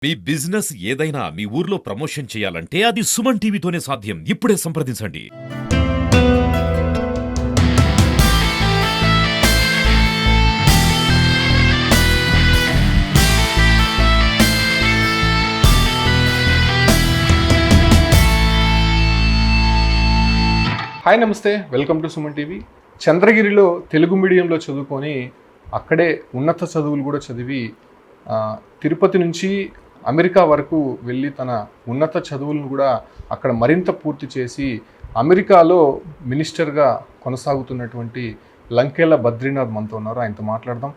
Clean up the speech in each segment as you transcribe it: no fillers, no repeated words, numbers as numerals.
మీ business ఏదైనా మీ ఊర్లో promotion చేయాలంటే అది సుమన్ టీవీతోనే సాధ్యం. ఇప్పుడే సంప్రదించండి. హాయ్ నమస్తే, వెల్కమ్ టు సుమన్ టీవీ. చంద్రగిరిలో తెలుగు మీడియంలో చదువుకొని అక్కడే ఉన్నత చదువులు కూడా చదివి తిరుపతి నుంచి అమెరికా వరకు వెళ్ళి తన ఉన్నత చదువులను కూడా అక్కడ మరింత పూర్తి చేసి అమెరికాలో మినిస్టర్గా కొనసాగుతున్నటువంటి లంకేల బద్రీనాథ్ మనతో ఉన్నారు. ఆయనతో మాట్లాడదాం.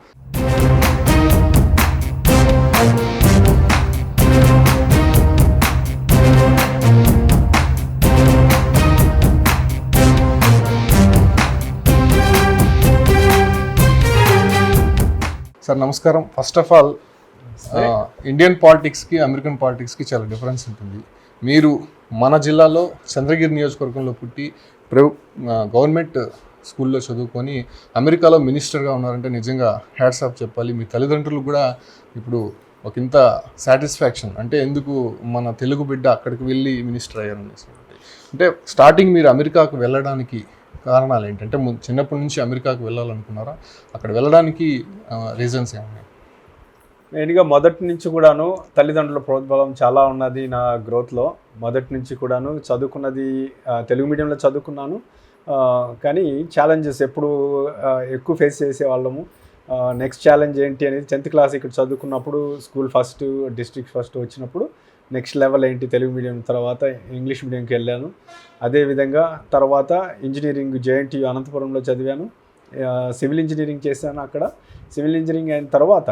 సార్ నమస్కారం. ఫస్ట్ ఆఫ్ ఆల్ ఇండియన్ పాలిటిక్స్కి అమెరికన్ పాలిటిక్స్కి చాలా డిఫరెన్స్ ఉంటుంది. మీరు మన జిల్లాలో చంద్రగిరి నియోజకవర్గంలో పుట్టి గవర్నమెంట్ స్కూల్లో చదువుకొని అమెరికాలో మినిస్టర్గా ఉన్నారంటే నిజంగా హ్యాట్స్ ఆఫ్ చెప్పాలి. మీ తల్లిదండ్రులు కూడా ఇప్పుడు ఒక ఇంత సాటిస్ఫాక్షన్, అంటే ఎందుకు మన తెలుగు బిడ్డ అక్కడికి వెళ్ళి మినిస్టర్ అయ్యారనేసి. అంటే స్టార్టింగ్ మీరు అమెరికాకు వెళ్ళడానికి కారణాలు ఏంటంటే చిన్నప్పటి నుంచి అమెరికాకు వెళ్ళాలనుకున్నారా? అక్కడ వెళ్ళడానికి రీజన్స్ ఏమన్నాయి? మెయిన్గా మొదటి నుంచి కూడాను తల్లిదండ్రుల ప్రోద్బలం చాలా ఉన్నది నా గ్రోత్లో. మొదటి నుంచి కూడాను చదువుకున్నది తెలుగు మీడియంలో చదువుకున్నాను. కానీ ఛాలెంజెస్ ఎప్పుడు ఎక్కువ ఫేస్ చేసేవాళ్ళము. నెక్స్ట్ ఛాలెంజ్ ఏంటి అనేది 10th క్లాస్ ఇక్కడ చదువుకున్నప్పుడు స్కూల్ ఫస్ట్, డిస్ట్రిక్ట్ ఫస్ట్ వచ్చినప్పుడు నెక్స్ట్ లెవెల్ ఏంటి తెలుగు మీడియం తర్వాత ఇంగ్లీష్ మీడియంకి వెళ్ళాను. అదేవిధంగా తర్వాత ఇంజనీరింగ్ JNTU అనంతపురంలో చదివాను. సివిల్ ఇంజనీరింగ్ చేశాను అక్కడ. సివిల్ ఇంజనీరింగ్ అయిన తర్వాత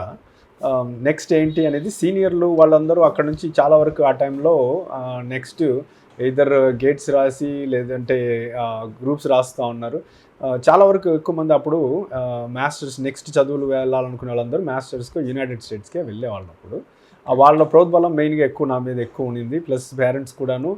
నెక్స్ట్ ఏంటి అనేది సీనియర్లు వాళ్ళందరూ అక్కడ నుంచి చాలా వరకు ఆ టైంలో నెక్స్ట్ ఇద్దరు గేట్స్ రాసి లేదంటే గ్రూప్స్ రాస్తూ ఉన్నారు. చాలా వరకు ఎక్కువ మంది అప్పుడు మాస్టర్స్ నెక్స్ట్ చదువులు వెళ్ళాలనుకునే వాళ్ళందరూ మాస్టర్స్కి యునైటెడ్ స్టేట్స్కే వెళ్ళేవాళ్ళు. అప్పుడు వాళ్ళ ప్రోద్బలం మెయిన్గా ఎక్కువ నా మీద ఎక్కువ ఉండింది. ప్లస్ పేరెంట్స్ కూడాను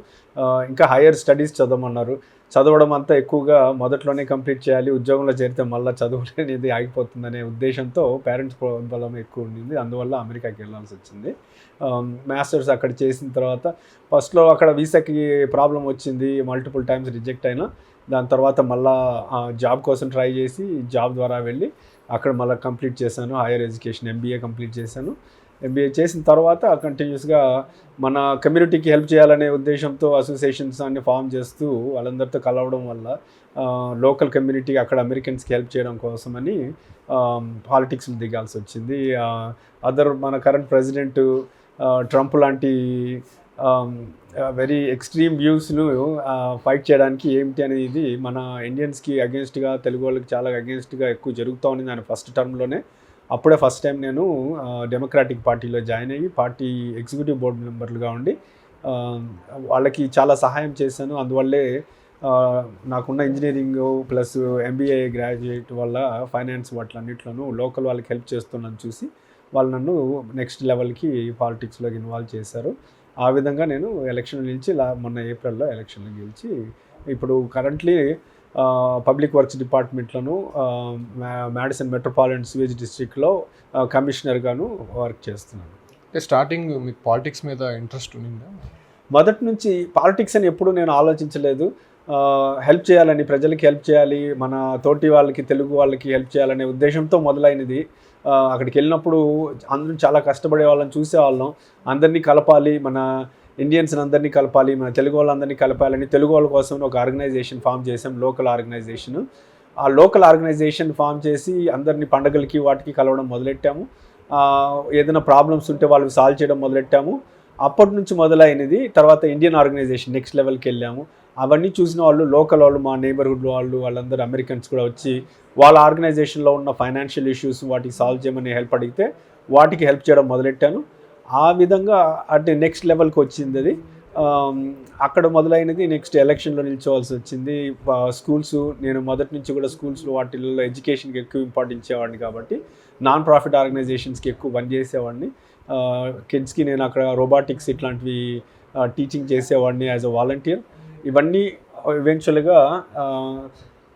ఇంకా హయ్యర్ స్టడీస్ చదవమన్నారు. చదవడం అంతా ఎక్కువగా మొదట్లోనే కంప్లీట్ చేయాలి, ఉద్యోగంలో చేరితే మళ్ళీ చదువు అనేది ఆగిపోతుందనే ఉద్దేశంతో పేరెంట్స్ ప్రోద్బలం ఎక్కువ ఉండింది. అందువల్ల అమెరికాకి వెళ్ళాల్సి వచ్చింది. మాస్టర్స్ అక్కడ చేసిన తర్వాత ఫస్ట్లో అక్కడ వీసాకి ప్రాబ్లం వచ్చింది, మల్టిపుల్ టైమ్స్ రిజెక్ట్ అయినా. దాని తర్వాత మళ్ళీ జాబ్ కోసం ట్రై చేసి జాబ్ ద్వారా వెళ్ళి అక్కడ మళ్ళీ కంప్లీట్ చేశాను. హైయర్ ఎడ్యుకేషన్ MBA కంప్లీట్ చేశాను. MBA చేసిన తర్వాత కంటిన్యూస్గా మన కమ్యూనిటీకి హెల్ప్ చేయాలనే ఉద్దేశంతో అసోసియేషన్స్ అన్ని ఫామ్ చేస్తూ వాళ్ళందరితో కలవడం వల్ల లోకల్ కమ్యూనిటీ అక్కడ అమెరికన్స్కి హెల్ప్ చేయడం కోసమని పాలిటిక్స్లో దిగాల్సి వచ్చింది. మన కరెంట్ ప్రెసిడెంట్ ట్రంప్ లాంటి వెరీ ఎక్స్ట్రీమ్ వ్యూస్ను ఫైట్ చేయడానికి ఏమిటి అనేది మన ఇండియన్స్కి అగేన్స్ట్గా, తెలుగు వాళ్ళకి చాలా అగేన్స్ట్గా ఎక్కువ జరుగుతూ ఉంది. ఆయన ఫస్ట్ టర్మ్లోనే అప్పుడే ఫస్ట్ టైం నేను డెమోక్రాటిక్ పార్టీలో జాయిన్ అయ్యి పార్టీ ఎగ్జిక్యూటివ్ బోర్డు మెంబర్లుగా ఉండి వాళ్ళకి చాలా సహాయం చేశాను. అందువల్లే నాకున్న ఇంజనీరింగ్ ప్లస్ MBA గ్రాడ్యుయేట్ వల్ల ఫైనాన్స్ వాటిలన్నింటిలోనూ లోకల్ వాళ్ళకి హెల్ప్ చేస్తున్నాను చూసి వాళ్ళు నన్ను నెక్స్ట్ లెవెల్కి పాలిటిక్స్లోకి ఇన్వాల్వ్ చేశారు. ఆ విధంగా నేను ఎలక్షన్ నిలిచి మొన్న ఏప్రిల్లో ఎలక్షన్లో గెలిచి ఇప్పుడు కరెంట్లీ పబ్లిక్ వర్క్స్ డిపార్ట్మెంట్లను మ్యాడిసన్ మెట్రోపాలిటన్ సివేజ్ డిస్ట్రిక్ట్లో కమిషనర్గాను వర్క్ చేస్తున్నాను. అంటే స్టార్టింగ్ మీకు పాలిటిక్స్ మీద ఇంట్రెస్ట్ ఉండిందా? మొదటి నుంచి పాలిటిక్స్ అని ఎప్పుడు నేను ఆలోచించలేదు. హెల్ప్ చేయాలని, ప్రజలకి హెల్ప్ చేయాలి, మన తోటి వాళ్ళకి తెలుగు వాళ్ళకి హెల్ప్ చేయాలనే ఉద్దేశంతో మొదలైనది. అక్కడికి వెళ్ళినప్పుడు అందరూ చాలా కష్టపడే వాళ్ళని చూసేవాళ్ళం. అందరినీ కలపాలి, మన ఇండియన్స్ని అందరినీ కలపాలి, మన తెలుగు వాళ్ళందరినీ కలపాలని తెలుగు వాళ్ళ కోసం ఒక ఆర్గనైజేషన్ ఫామ్ చేసాం, లోకల్ ఆర్గనైజేషన్. ఆ లోకల్ ఆర్గనైజేషన్ ఫామ్ చేసి అందరినీ పండగలకి వాటికి కలవడం మొదలెట్టాము. ఏదైనా ప్రాబ్లమ్స్ ఉంటే వాళ్ళు సాల్వ్ చేయడం మొదలెట్టాము. అప్పటి నుంచి మొదలైనది. తర్వాత ఇండియన్ ఆర్గనైజేషన్ నెక్స్ట్ లెవెల్కి వెళ్ళాము. అవన్నీ చూసిన వాళ్ళు లోకల్ వాళ్ళు, మా నైబర్హుడ్ వాళ్ళందరూ అమెరికన్స్ కూడా వచ్చి వాళ్ళ ఆర్గనైజేషన్లో ఉన్న ఫైనాన్షియల్ ఇష్యూస్ వాటికి సాల్వ్ చేయమని హెల్ప్ అడిగితే వాటికి హెల్ప్ చేయడం మొదలెట్టాను. ఆ విధంగా అంటే నెక్స్ట్ లెవెల్కి వచ్చింది అది. అక్కడ మొదలైనది నెక్స్ట్ ఎలక్షన్లో నిల్చోవాల్సి వచ్చింది. స్కూల్స్ నేను మొదటి నుంచి కూడా స్కూల్స్లో వాటిల్లో ఎడ్యుకేషన్కి ఎక్కువ ఇంపార్టెన్స్ ఇచ్చేవాడిని కాబట్టి నాన్ ప్రాఫిట్ ఆర్గనైజేషన్స్కి ఎక్కువ పనిచేసేవాడిని. కిడ్స్కి నేను అక్కడ రోబోటిక్స్ ఇట్లాంటివి టీచింగ్ చేసేవాడిని యాజ్ అ వాలంటీర్. ఇవన్నీ ఈవెన్చువల్గా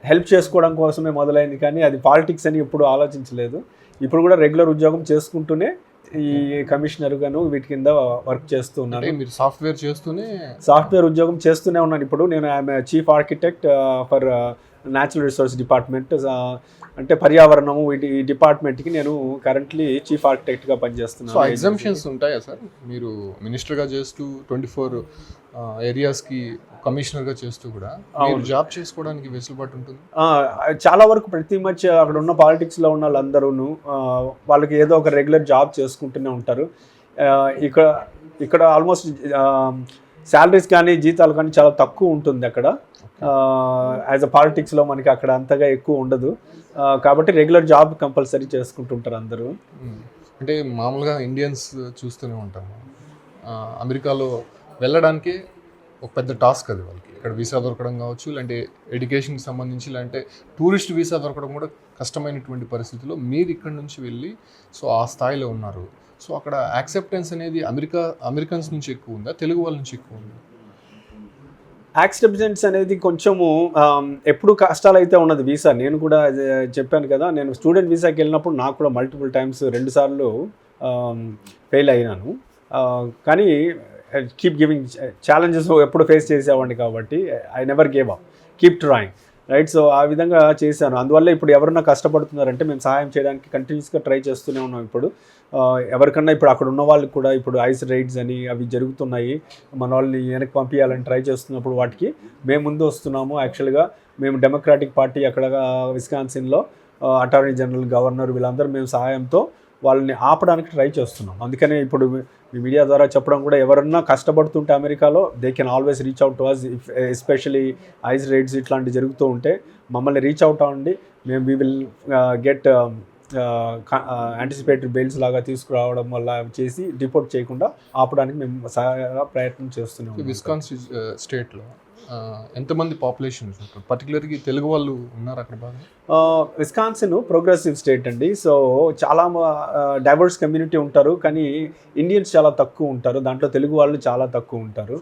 హెల్ప్ చేసుకోవడం కోసమే మొదలైంది, కానీ అది పాలిటిక్స్ అని ఎప్పుడు ఆలోచించలేదు. ఇప్పుడు కూడా రెగ్యులర్ ఉద్యోగం చేసుకుంటూనే ఈ కమిషనర్గాను వీటి కింద వర్క్ చేస్తూ అంటే ఉన్నాను. మీరు సాఫ్ట్వేర్ చేస్తూనే సాఫ్ట్వేర్ ఉద్యోగం చేస్తూనే ఉన్నాను. ఇప్పుడు నేను I'm chief architect for natural resource department, అంటే పర్యావరణము ఈ డిపార్ట్మెంట్కి నేను కరెంట్లీ చీఫ్ ఆర్కిటెక్ట్గా సో పనిచేస్తున్నాను. ఎగ్జామ్షన్స్ ఉంటాయా సార్? మీరు మినిస్టర్గా చేస్తూ 24 ఏరియాస్కి కమిషనర్గా చేస్తూ కూడా మీరు జాబ్ చేసుకోవడానికి వెసులుబాటు ఉంటుంది? చాలా వరకు ప్రతి మచ్ అక్కడ ఉన్న పాలిటిక్స్లో ఉన్న వాళ్ళందరూ వాళ్ళకి ఏదో ఒక రెగ్యులర్ జాబ్ చేసుకుంటూనే ఉంటారు. ఇక్కడ ఆల్మోస్ట్ శాలరీస్ కానీ జీతాలు కానీ చాలా తక్కువ ఉంటుంది అక్కడ. యాజ్ అ పాలిటిక్స్లో మనకి అక్కడ అంతగా ఎక్కువ ఉండదు కాబట్టి రెగ్యులర్ జాబ్ కంపల్సరీ చేసుకుంటుంటారు అందరూ. అంటే మామూలుగా ఇండియన్స్ చూస్తూనే ఉంటాము, అమెరికాలో వెళ్ళడానికి ఒక పెద్ద టాస్క్ అది వాళ్ళకి. ఇక్కడ వీసా దొరకడం కావచ్చు, లేదంటే ఎడ్యుకేషన్కి సంబంధించి, లేదంటే టూరిస్ట్ వీసా దొరకడం కూడా కష్టమైనటువంటి పరిస్థితుల్లో మీరు ఇక్కడ నుంచి వెళ్ళి సో ఆ స్థాయిలో ఉన్నారు. సో అక్కడ యాక్సెప్టెన్స్ అనేది అమెరికన్స్ నుంచి ఎక్కువ ఉందా, తెలుగు వాళ్ళ నుంచి ఎక్కువ ఉందా? యాక్సెప్టెన్స్ అనేది కొంచెము ఎప్పుడు కష్టాలు అయితే ఉన్నది వీసా. నేను కూడా చెప్పాను కదా, నేను స్టూడెంట్ వీసాకి వెళ్ళినప్పుడు నాకు కూడా మల్టిపుల్ టైమ్స్ 2 సార్లు ఫెయిల్ అయినాను. కానీ కీప్ గివింగ్ ఛాలెంజెస్ ఎప్పుడు ఫేస్ చేసేవాడిని కాబట్టి I never gave up, keep ట్రాయింగ్, right. So ఆ విధంగా చేశాను. అందువల్ల ఇప్పుడు ఎవరన్నా కష్టపడుతున్నారంటే మేము సహాయం చేయడానికి కంటిన్యూస్గా ట్రై చేస్తూనే ఉన్నాం. ఇప్పుడు ఎవరికన్నా ఇప్పుడు అక్కడ ఉన్న వాళ్ళకి కూడా ఇప్పుడు ఐస్ రైడ్స్ అని అవి జరుగుతున్నాయి, మన వాళ్ళని వెనక్కి పంపించాలని ట్రై చేస్తున్నప్పుడు వాటికి మేము ముందు వస్తున్నాము. యాక్చువల్గా మేము డెమోక్రాటిక్ పార్టీ అక్కడ విస్కాన్సిన్లో అటార్నీ జనరల్, గవర్నర్ వీళ్ళందరూ మేము సహాయంతో వాళ్ళని ఆపడానికి ట్రై చేస్తున్నాం. అందుకనే ఇప్పుడు మీ మీడియా ద్వారా చెప్పడం కూడా, ఎవరన్నా కష్టపడుతుంటే అమెరికాలో they can always reach out to us. Especially ICE raids ఇట్లాంటివి జరుగుతూ ఉంటే మమ్మల్ని రీచ్ అవుట్ అవ్వండి, మేము we will get anticipatory bails లాగా తీసుకురావడం వల్ల చేసి డిపోర్ట్ చేయకుండా ఆపడానికి మేము ప్రయత్నం చేస్తున్నాం. విస్కాన్సిన్ స్టేట్లో ఎంతమంది పాపులేషన్ ఉంటారు? పర్టికులర్గా తెలుగు వాళ్ళు ఉన్నారు అక్కడ బాగా? విస్కాన్సిన్ ప్రోగ్రెసివ్ స్టేట్ అండి. సో చాలా డైవర్స్ కమ్యూనిటీ ఉంటారు, కానీ ఇండియన్స్ చాలా తక్కువ ఉంటారు. దాంట్లో తెలుగు వాళ్ళు చాలా తక్కువ ఉంటారు.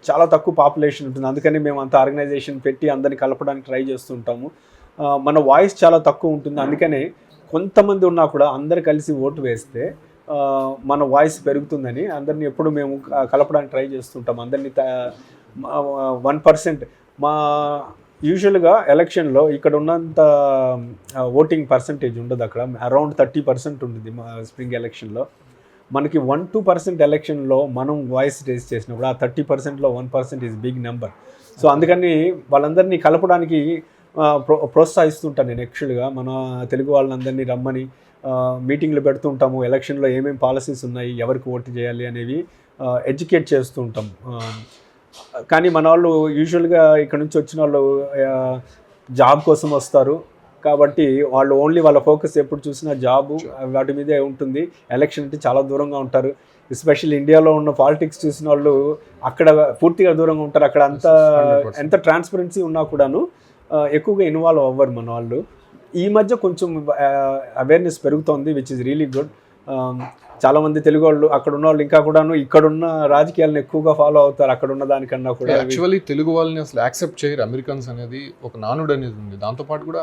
చాలా తక్కువ పాపులేషన్ ఉంటుంది. అందుకని మేము అంత ఆర్గనైజేషన్ పెట్టి అందరిని కలపడానికి ట్రై చేస్తుంటాము. మన వాయిస్ చాలా తక్కువ ఉంటుంది. అందుకనే కొంతమంది ఉన్నా కూడా అందరు కలిసి ఓటు వేస్తే మన వాయిస్ పెరుగుతుందని అందరినీ ఎప్పుడు మేము కలపడానికి ట్రై చేస్తుంటాం. అందరినీ 1% మా యూజువల్గా ఎలక్షన్లో ఇక్కడ ఉన్నంత ఓటింగ్ పర్సంటేజ్ ఉండదు. అక్కడ అరౌండ్ 30% ఉంటుంది మా స్ప్రింగ్ ఎలక్షన్లో. మనకి 1-2% ఎలక్షన్లో మనం వాయిస్ రేస్ చేసినప్పుడు ఆ 30%లో 1% ఈజ్ బిగ్ నెంబర్. సో అందుకని వాళ్ళందరినీ కలపడానికి ప్రోత్సహిస్తుంటాను నేను. యాక్చువల్గా మన తెలుగు వాళ్ళందరినీ రమ్మని మీటింగ్లు పెడుతుంటాము. ఎలక్షన్లో ఏమేమి పాలసీస్ ఉన్నాయి, ఎవరికి ఓటు చేయాలి అనేవి ఎడ్యుకేట్ చేస్తూ ఉంటాం. కానీ మన వాళ్ళు యూజువల్గా ఇక్కడ నుంచి వచ్చిన వాళ్ళు జాబ్ కోసం వస్తారు కాబట్టి వాళ్ళు ఓన్లీ వాళ్ళ ఫోకస్ ఎప్పుడు చూసినా జాబు వాటి మీదే ఉంటుంది. ఎలక్షన్ అంటే చాలా దూరంగా ఉంటారు. ఎస్పెషల్లీ ఇండియాలో ఉన్న పాలిటిక్స్ చూసిన వాళ్ళు అక్కడ పూర్తిగా దూరంగా ఉంటారు. అక్కడ ఎంత ట్రాన్స్పరెన్సీ ఉన్నా కూడాను ఎక్కువగా ఇన్వాల్వ్ అవ్వరు మన వాళ్ళు. ఈ మధ్య కొంచెం అవేర్నెస్ పెరుగుతోంది, విచ్ ఇస్ రియలీ గుడ్. చాలామంది తెలుగు వాళ్ళు అక్కడ ఉన్న వాళ్ళు ఇంకా కూడాను ఇక్కడున్న రాజకీయాలను ఎక్కువగా ఫాలో అవుతారు అక్కడ ఉన్న దానికన్నా కూడా. యాక్చువల్లీ తెలుగు వాళ్ళని అసలు యాక్సెప్ట్ చేయరు అమెరికన్స్ అనేది ఒక నానుడు అనేది ఉంది. దాంతోపాటు కూడా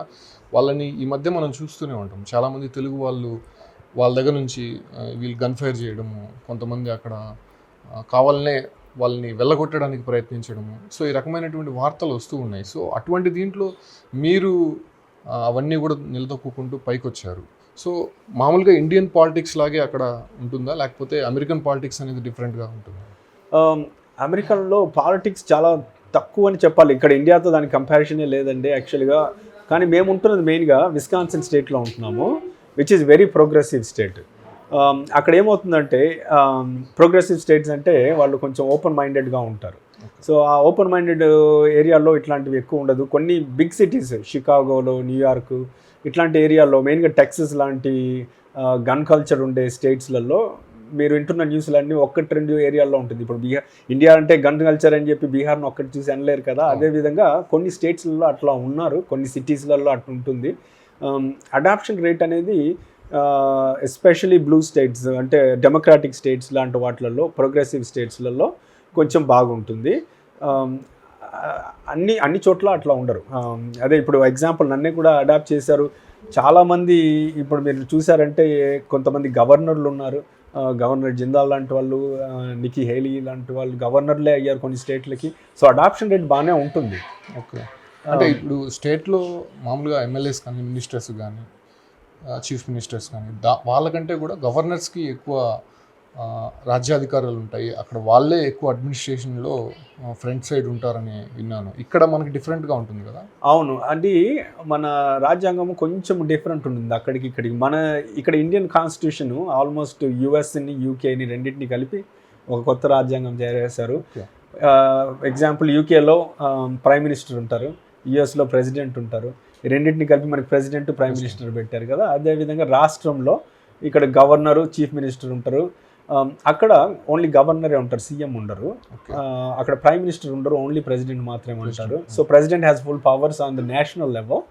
వాళ్ళని ఈ మధ్య మనం చూస్తూనే ఉంటాం. చాలామంది తెలుగు వాళ్ళు వాళ్ళ దగ్గర నుంచి వీళ్ళు గన్ ఫైర్ చేయడము, కొంతమంది అక్కడ కావాలనే వాళ్ళని వెళ్ళగొట్టడానికి ప్రయత్నించడము, సో ఈ రకమైనటువంటి వార్తలు వస్తూ ఉన్నాయి. సో అటువంటి దీంట్లో మీరు అవన్నీ కూడా నిలదొక్కుంటూ పైకి వచ్చారు. సో మామూలుగా ఇండియన్ పాలిటిక్స్ లాగే అక్కడ ఉంటుందా, లేకపోతే అమెరికన్ పాలిటిక్స్ అనేది డిఫరెంట్గా ఉంటుందా? అమెరికన్లో పాలిటిక్స్ చాలా తక్కువ అని చెప్పాలి. ఇక్కడ ఇండియాతో దానికి కంపారిజనే లేదండి యాక్చువల్గా. కానీ మేము ఉంటున్నది మెయిన్గా విస్కాన్సిన్ స్టేట్లో ఉంటున్నాము, which is very progressive state. అక్కడ ఏమవుతుందంటే ప్రోగ్రెసివ్ స్టేట్స్ అంటే వాళ్ళు కొంచెం ఓపెన్ మైండెడ్గా ఉంటారు. సో ఆ ఓపెన్ మైండెడ్ ఏరియాలో ఇట్లాంటివి ఎక్కువ ఉండదు. కొన్ని బిగ్ సిటీస్ షికాగోలో, న్యూయార్క్ ఇట్లాంటి ఏరియాలో, మెయిన్గా టెక్సస్ లాంటి గన్ కల్చర్ ఉండే స్టేట్స్లలో మీరు వింటున్న న్యూస్లన్నీ 1-2 ఏరియాల్లో ఉంటుంది. ఇప్పుడు ఇండియా అంటే గన్ కల్చర్ అని చెప్పి బీహార్ను ఒక్కటి చూసి అనలేరు కదా. అదేవిధంగా కొన్ని స్టేట్స్లలో అట్లా ఉన్నారు, కొన్ని సిటీస్లలో అట్లా ఉంటుంది. అడాప్షన్ రేట్ అనేది ఎస్పెషలీ బ్లూ స్టేట్స్ అంటే డెమోక్రాటిక్ స్టేట్స్ లాంటి వాటిలలో, ప్రోగ్రెసివ్ స్టేట్స్లలో కొంచెం బాగుంటుంది. అన్ని చోట్ల అట్లా ఉండరు. అదే ఇప్పుడు ఎగ్జాంపుల్ నన్నే కూడా అడాప్ట్ చేశారు. చాలామంది ఇప్పుడు మీరు చూసారంటే కొంతమంది గవర్నర్లు ఉన్నారు, గవర్నర్ జిందాల్ లాంటి వాళ్ళు, నికీ హేలీ లాంటి వాళ్ళు గవర్నర్లే అయ్యారు కొన్ని స్టేట్లకి. సో అడాప్షన్ రేట్ బాగానే ఉంటుంది. ఓకే, అంటే ఇప్పుడు స్టేట్లో మామూలుగా ఎమ్మెల్యేస్ కానీ మినిస్టర్స్ కానీ చీఫ్ మినిస్టర్స్ కానీ వాళ్ళకంటే కూడా గవర్నర్స్కి ఎక్కువ రాజ్యాధికారాలు ఉంటాయి. అక్కడ వాళ్ళే ఎక్కువ అడ్మినిస్ట్రేషన్లో ఫ్రంట్ సైడ్ ఉంటారని విన్నాను. ఇక్కడ మనకి డిఫరెంట్గా ఉంటుంది కదా? అవును, అది మన రాజ్యాంగం కొంచెం డిఫరెంట్ ఉంటుంది అక్కడికి ఇక్కడికి. ఇక్కడ ఇండియన్ కాన్స్టిట్యూషన్ ఆల్మోస్ట్ యుఎస్ని యూకేని రెండింటిని కలిపి ఒక కొత్త రాజ్యాంగం చేశారు. ఎగ్జాంపుల్ యూకేలో ప్రైమ్ మినిస్టర్ ఉంటారు, యుఎస్లో ప్రెసిడెంట్ ఉంటారు. ఈ రెండింటిని కలిపి మనకి ప్రెసిడెంట్ ప్రైమ్ మినిస్టర్ పెట్టారు కదా. అదేవిధంగా రాష్ట్రంలో ఇక్కడ గవర్నరు చీఫ్ మినిస్టర్ ఉంటారు. అక్కడ ఓన్లీ గవర్నరే ఉంటారు, సీఎం ఉండరు. అక్కడ ప్రైమ్ మినిస్టర్ ఉండరు, ఓన్లీ ప్రెసిడెంట్ మాత్రమే ఉంటారు. So president has full powers on the national level,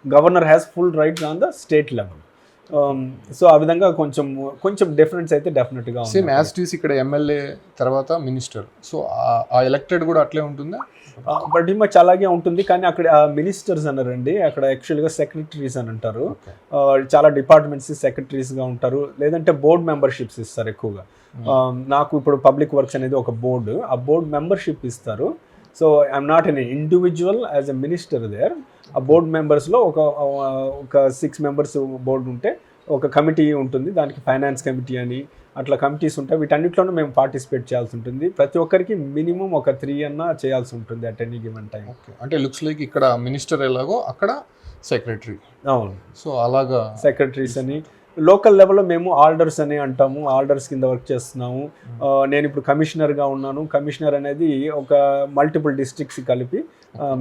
governor has full rights on the state level. So ఆ విధంగా కొంచెం డిఫరెన్స్ అయితే డెఫినెట్గా ఉంది. సేమ్ యాజ్ టీస్ ఇక్కడ ఎమ్మెల్యే తర్వాత మినిస్టర్, సో ఆ ఎలక్టెడ్ కూడా అట్లే ఉంటుందా? బట్ మచ్ అలాగే ఉంటుంది, కానీ అక్కడ మినిస్టర్స్ అన్నారండి, అక్కడ యాక్చువల్గా సెక్రటరీస్ అని అంటారు. చాలా డిపార్ట్మెంట్స్ సెక్రటరీస్గా ఉంటారు, లేదంటే బోర్డ్ మెంబర్షిప్స్ ఇస్తారు ఎక్కువగా. నాకు ఇప్పుడు పబ్లిక్ వర్క్స్ అనేది ఒక బోర్డు, ఆ బోర్డ్ మెంబర్షిప్ ఇస్తారు. So I'm not an individual as a minister there. ఆ బోర్డ్ మెంబర్స్లో ఒక 6 మెంబర్స్ బోర్డు ఉంటే ఒక కమిటీ ఉంటుంది, దానికి ఫైనాన్స్ కమిటీ అని అట్లా కమిటీస్ ఉంటాయి. వీటన్నిటిలోనూ మేము పార్టిసిపేట్ చేయాల్సి ఉంటుంది. ప్రతి ఒక్కరికి మినిమం ఒక 3 అన్నా చేయాల్సి ఉంటుంది at any given time. Okay, అంటే లుక్స్ లైక్ ఇక్కడ మినిస్టర్ ఎలాగో అక్కడ సెక్రటరీ. అవును, సో అలాగా సెక్రటరీస్ అని. లోకల్ లెవెల్లో మేము ఆల్డర్స్ అని అంటాము, ఆల్డర్స్ కింద వర్క్ చేస్తున్నాము. నేను ఇప్పుడు కమిషనర్గా ఉన్నాను. కమిషనర్ అనేది ఒక మల్టిపుల్ డిస్ట్రిక్ట్స్ కలిపి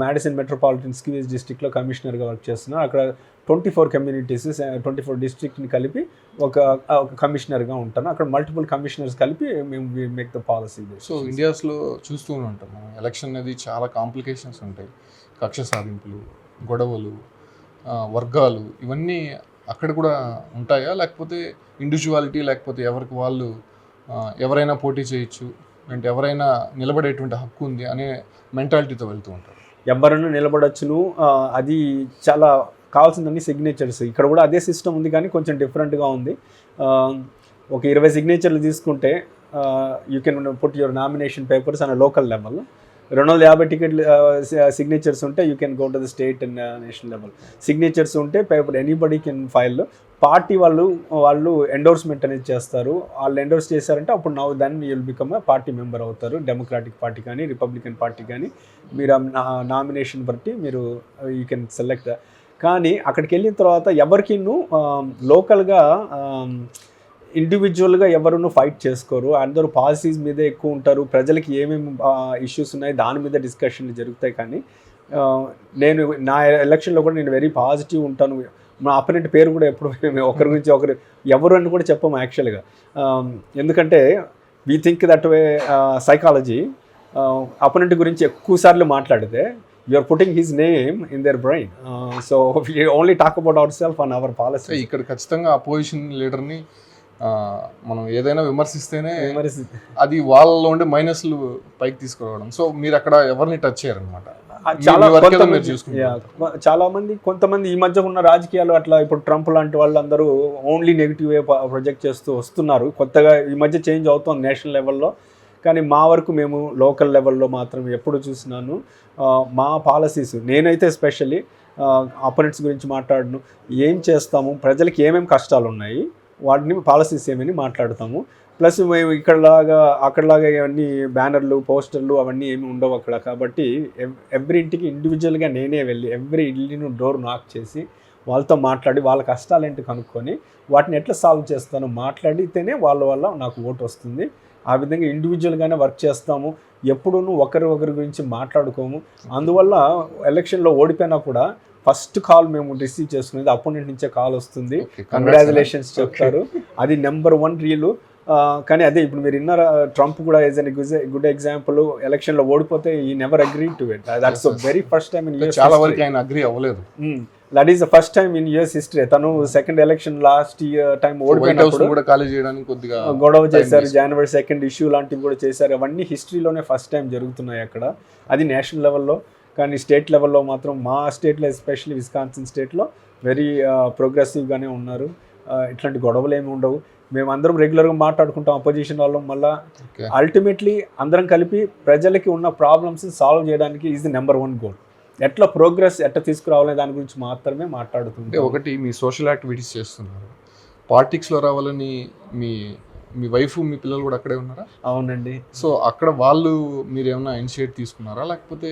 మ్యాడిసన్ మెట్రోపాలిటన్ స్క్వీజ్ డిస్ట్రిక్ట్లో కమిషనర్గా వర్క్ చేస్తున్నాను. అక్కడ 24 కమ్యూనిటీస్ 24 డిస్ట్రిక్ట్ని కలిపి ఒక కమిషనర్గా ఉంటాను. అక్కడ మల్టిపుల్ కమిషనర్స్ కలిపి మేము మేక్ ద పాలసీ. సో ఇండియాస్లో చూస్తూ ఉంటాం మనం, ఎలక్షన్ అనేది చాలా కాంప్లికేషన్స్ ఉంటాయి. కక్ష సాధింపులు, గొడవలు, వర్గాలు, ఇవన్నీ అక్కడ కూడా ఉంటాయా? లేకపోతే ఇండివిజువాలిటీ, లేకపోతే ఎవరికి వాళ్ళు ఎవరైనా పోటీ చేయొచ్చు అంటే ఎవరైనా నిలబడేటువంటి హక్కు ఉంది అనే మెంటాలిటీతో వెళ్తూ ఉంటారు? ఎవరైనా నిలబడొచ్చును, అది చాలా కావాల్సిందని సిగ్నేచర్స్. ఇక్కడ కూడా అదే సిస్టమ్ ఉంది, కానీ కొంచెం డిఫరెంట్గా ఉంది. ఒక 20 సిగ్నేచర్లు తీసుకుంటే you can put your nomination papers అనే లోకల్ లెవెల్. 250 టికెట్లు సిగ్నేచర్స్ ఉంటే you can go to the state and national level. Signatures ఉంటే paper anybody can file. Party వాళ్ళు ఎండోర్స్మెంట్ అనేది చేస్తారు. వాళ్ళు ఎండోర్స్ చేశారంటే అప్పుడు then you will become party member అవుతారు. డెమోక్రాటిక్ పార్టీ కానీ రిపబ్లికన్ పార్టీ కానీ మీరు నామినేషన్ బట్టి మీరు యూ కెన్ సెలెక్ట్. కానీ అక్కడికి వెళ్ళిన తర్వాత ఎవరికిను లోకల్గా ఇండివిజువల్గా ఎవరు ఫైట్ చేసుకోరు. అందరూ పాలసీస్ మీదే ఎక్కువ ఉంటారు. ప్రజలకి ఏమేమి ఇష్యూస్ ఉన్నాయి దాని మీద డిస్కషన్లు జరుగుతాయి. కానీ నేను నా ఎలక్షన్లో కూడా నేను వెరీ పాజిటివ్ ఉంటాను. మా అపోనెంట్ పేరు కూడా ఎప్పుడు ఒకరి గురించి ఒకరు ఎవరు అని కూడా చెప్పము యాక్చువల్గా. ఎందుకంటే we think that way psychology. Opponent గురించి ఎక్కువసార్లు మాట్లాడితే you are putting his name in their brain. So we only talk about ourselves and our policy. ఇక్కడ ఖచ్చితంగా అపోజిషన్ లీడర్ని మనం ఏదైనా విమర్శిస్తేనే అది వాళ్ళలో ఉండే మైనస్లు పైకి తీసుకురావడం. సో మీరు అక్కడ ఎవరిని టచ్ చేయరనమాట. చాలా మంది కొంతమంది ఈ మధ్య ఉన్న రాజకీయాలు అట్లా, ఇప్పుడు ట్రంప్ లాంటి వాళ్ళు అందరూ ఓన్లీ నెగిటివ్ ప్రొజెక్ట్ చేస్తూ వస్తున్నారు. కొత్తగా ఈ మధ్య చేంజ్ అవుతుంది నేషనల్ లెవెల్లో. కానీ మా వరకు మేము లోకల్ లెవెల్లో మాత్రం ఎప్పుడు చూసినాను మా పాలసీస్, నేనైతే ఎస్పెషల్లీ అపోనెంట్స్ గురించి మాట్లాడను. ఏం చేస్తాము, ప్రజలకి ఏమేమి కష్టాలు ఉన్నాయి వాటిని పాలసీస్ ఏమని మాట్లాడతాము. ప్లస్ మేము ఇక్కడలాగా అక్కడలాగా ఇవన్నీ బ్యానర్లు పోస్టర్లు అవన్నీ ఏమి ఉండవు అక్కడ. కాబట్టి ఎవ్రీ ఇంటికి ఇండివిజువల్గా నేనే వెళ్ళి ఎవ్రీ ఇల్లును డోర్ నాక్ చేసి వాళ్ళతో మాట్లాడి వాళ్ళ కష్టాలు ఏంటి కనుక్కొని వాటిని ఎట్లా సాల్వ్ చేస్తానో మాట్లాడితేనే వాళ్ళ వల్ల నాకు ఓటు వస్తుంది. ఆ విధంగా ఇండివిజువల్గానే వర్క్ చేస్తాము. ఎప్పుడూ ఒకరి గురించి మాట్లాడుకోము. అందువల్ల ఎలక్షన్లో ఓడిపోయినా కూడా ఫస్ట్ కాల్ మేము రిసీవ్ చేసుకునేది అపోనెంట్ నుంచే కాల్ వస్తుంది, కంగ్రాచులేషన్స్ చెప్తారు. అది నెంబర్ 1 రీలు. కానీ అదే ఇప్పుడు మీరు విన్నారా, ట్రంప్ కూడా ఈజ్ ఎన్ గుడ్ ఎగ్జాంపుల్. ఎలక్షన్లో ఓడిపోతే ఈ never agree to it. That's very first time in US. చాలా వరకు ఆయన అగ్రీ అవ్వలేదు. That is the first time in US history. తను సెకండ్ ఎలక్షన్ లాస్ట్ టైం ఓడిపోయినప్పుడు కూడా ఖాళీ చేయడానికి కొద్దిగా గొడవ చేశారు. January 2 ఇష్యూ లాంటివి కూడా చేశారు. అవన్నీ హిస్టరీలోనే ఫస్ట్ టైం జరుగుతున్నాయి అక్కడ. అది నేషనల్ లెవెల్లో. కానీ స్టేట్ లెవెల్లో మాత్రం మా స్టేట్లో ఎస్పెషల్లీ విస్కాన్సిన్ స్టేట్లో వెరీ ప్రోగ్రెసివ్గానే ఉన్నారు. ఇట్లాంటి గొడవలు ఏమి ఉండవు. మేమందరం రెగ్యులర్గా మాట్లాడుకుంటాం అపోజిషన్ వాళ్ళం. మళ్ళీ Okay. అల్టిమేట్లీ అందరం కలిపి ప్రజలకి ఉన్న ప్రాబ్లమ్స్ సాల్వ్ చేయడానికి ఈజ్ ది నెంబర్ 1 గోల్. ఎట్లా ప్రోగ్రెస్ ఎట్లా తీసుకురావాలనే దాని గురించి మాత్రమే అంటే మాట్లాడుతుంటే ఒకటి మీ సోషల్ యాక్టివిటీస్ చేస్తున్నారు, పాలిటిక్స్లో రావాలని మీ మీ వైఫ్ మీ పిల్లలు కూడా అక్కడే ఉన్నారా? అవునండి. సో అక్కడ వాళ్ళు మీరు ఏమైనా ఇనిషియేట్ తీసుకున్నారా, లేకపోతే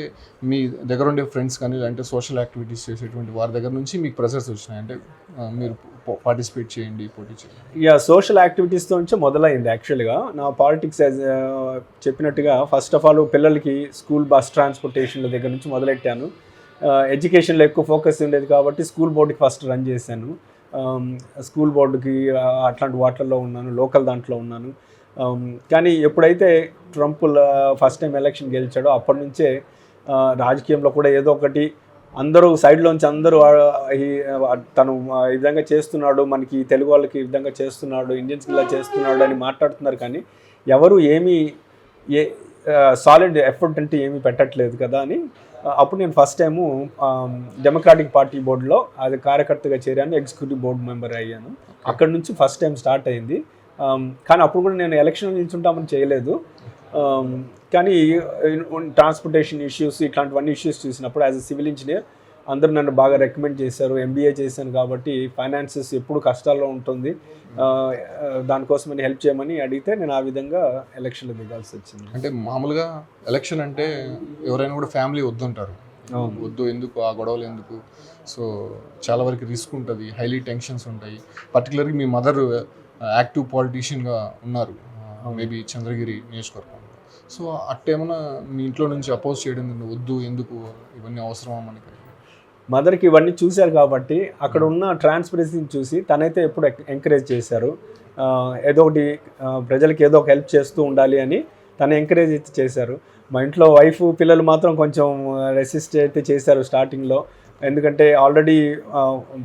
మీ దగ్గర ఉండే ఫ్రెండ్స్ కానీ లేదంటే సోషల్ యాక్టివిటీస్ చేసేటువంటి వారి దగ్గర నుంచి మీకు ప్రెషర్స్ వచ్చినాయి అంటే మీరు పార్టిసిపేట్ చేయండి, పోటీ చేయండి? ఇక సోషల్ యాక్టివిటీస్తో నుంచి మొదలైంది యాక్చువల్గా నా పాలిటిక్స్. చెప్పినట్టుగా ఫస్ట్ ఆఫ్ ఆల్ పిల్లలకి స్కూల్ బస్ ట్రాన్స్పోర్టేషన్ల దగ్గర నుంచి మొదలెట్టాను. ఎడ్యుకేషన్లో ఎక్కువ ఫోకస్ ఉండేది కాబట్టి స్కూల్ బోర్డుకి ఫస్ట్ రన్ చేశాను. స్కూల్ బోర్డుకి అట్లాంటి వాటిల్లో ఉన్నాను, లోకల్ దాంట్లో ఉన్నాను. కానీ ఎప్పుడైతే ట్రంప్ ఫస్ట్ టైం ఎలక్షన్ గెలిచాడో అప్పటి నుంచే రాజకీయంలో కూడా ఏదో ఒకటి అందరూ సైడ్లోంచి అందరూ తను ఈ విధంగా చేస్తున్నాడు, మనకి తెలుగు వాళ్ళకి ఈ విధంగా చేస్తున్నాడు, ఇండియన్స్కి ఇలా చేస్తున్నాడు అని మాట్లాడుతున్నారు. కానీ ఎవరు ఏమీ సాలిడ్ ఎఫర్ట్ అంటే ఏమీ పెట్టట్లేదు కదా అని అప్పుడు నేను ఫస్ట్ టైము డెమోక్రాటిక్ పార్టీ బోర్డులో అది కార్యకర్తగా చేరాను, ఎగ్జిక్యూటివ్ బోర్డు మెంబర్ అయ్యాను. అక్కడ నుంచి ఫస్ట్ టైం స్టార్ట్ అయింది. కానీ అప్పుడు కూడా నేను ఎలక్షన్ నిల్చుంటామని చేయలేదు. కానీ ట్రాన్స్పోర్టేషన్ ఇష్యూస్ ఇట్లాంటివన్నీ ఇష్యూస్ చూసినప్పుడు యాజ్ ఎ సివిల్ ఇంజనీర్ అందరూ నన్ను బాగా రికమెండ్ చేశారు. ఎంబీఏ చేశాను కాబట్టి ఫైనాన్సెస్ ఎప్పుడు కష్టాల్లో ఉంటుంది, దానికోసమని హెల్ప్ చేయమని అడిగితే నేను ఆ విధంగా ఎలక్షన్లో దిగాల్సి వచ్చింది. అంటే మామూలుగా ఎలక్షన్ అంటే ఎవరైనా కూడా ఫ్యామిలీ వద్దుంటారు, వద్దు ఎందుకు ఆ గొడవలు ఎందుకు, సో చాలా వరకు రిస్క్ ఉంటుంది, హైలీ టెన్షన్స్ ఉంటాయి. పర్టికులర్గా మీ మదర్ యాక్టివ్ పాలిటీషియన్గా ఉన్నారు మేబీ చంద్రగిరి నియోజకవర్గంలో. సో అట్టేమన్నా మీ ఇంట్లో నుంచి అపోజ్ చేయడం వద్దు ఎందుకు ఇవన్నీ అవసరమా మనకి? మదర్కి ఇవన్నీ చూశారు కాబట్టి అక్కడ ఉన్న ట్రాన్స్పరెన్సీని చూసి తనైతే ఎప్పుడు ఎంకరేజ్ చేశారు. ఏదో ఒకటి ప్రజలకి ఏదో ఒక హెల్ప్ చేస్తూ ఉండాలి అని తను ఎంకరేజ్ అయితే చేశారు. మా ఇంట్లో వైఫ్ పిల్లలు మాత్రం కొంచెం రెసిస్ట్ అయితే చేశారు స్టార్టింగ్లో. ఎందుకంటే ఆల్రెడీ